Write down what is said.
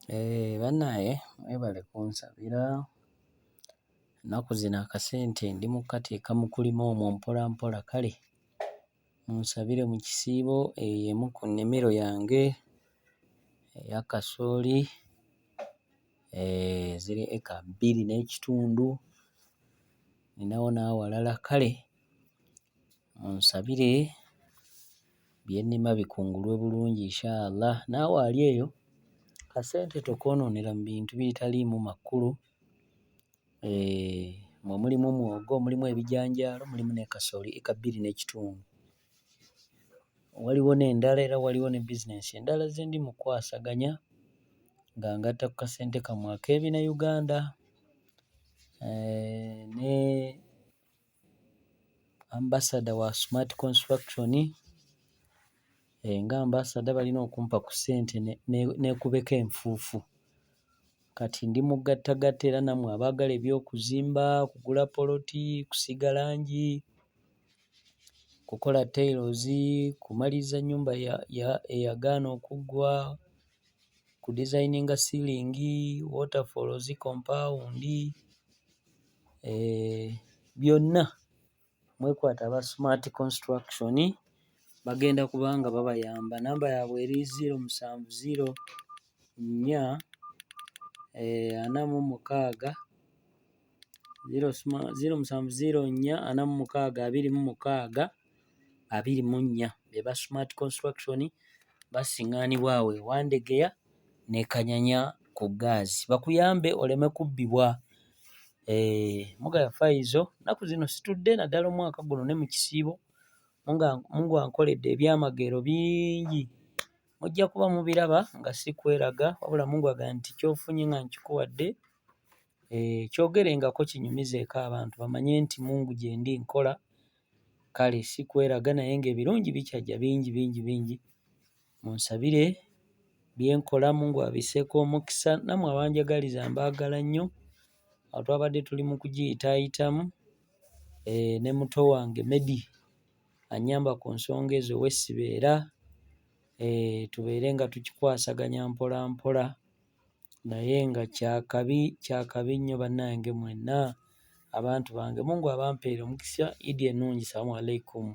Bannaye mwebale kunsabira. Ennaku zino akasente ndi mu kateeka mu kulima omwo mpola mpola, kale munsabire mu kisiibo emu ku nnimiro yange eya kasooli ziri eka 2.5, ninawo n'awalala, kale munsabire bye nnima bikungulwe bulungi inshallah. Naawe ali eyo kasente tokoonoonera mu bintu bitaliimu makulu. Mwe mulimu muwogo, mulimu ebijanjaalo, mulimu ne kasooli eka 2.5. Waliwo n'endala era waliwo ne bizinensi endala ze ndi mu kwasaganya nga ngatta ku kasente kammwe ak'ebina Uganda. Ne ambassador wa Smart Construction, nga ambassador balina okumpa ku ssente neekubeko enfuufu. Kati ndi mugattagatta era nammwe abaagala eby'okuzimba, kugula poloti, kusiga langi, kukola tiles, kumaliriza nnyumba eyagaana okuggwa, kudesigninga ceiling, waterfalls, compound, byonna mwekwata aba Smart Construction bagenda kubanga babayamba. Namba yaabwe eri 070 4 46 24. Be ba Smart Construction basiŋŋaanibwa awo ewandegeya ne Kanyanya ku gaazi, bakuyambe oleme kubbibwa. Mugaya Faizo, nnaku zino situdde naddala omwaka guno ne mu kisiibo, Mungu ankoledde ebyamagero bingi, mujja kuba mubiraba nga si kweraga, wabula Mungu agamba nti ky'ofunye nga nkikuwadde, kyogerengako kinyumizeeko abantu bamanye nti Mungu gye ndi nkola, kale si kweraga naye ng'ebirungi bikyajja bingi. Munsabire bye nkola Mungu abisseeko omukisa. Nammwe abanjagaliza mbaagala nnyo. Awo twabadde tuli mu kugiyitaayitamu ne muto wange Medi annyamba ku nsonga ezo w'essibeera, tubeere nga tukikwasaganya mpola mpola, naye nga kyakabi nnyo bannange mwenna abantu bange. Mungu abampeere omukisa. Idi ennungi, salaamu aleikum.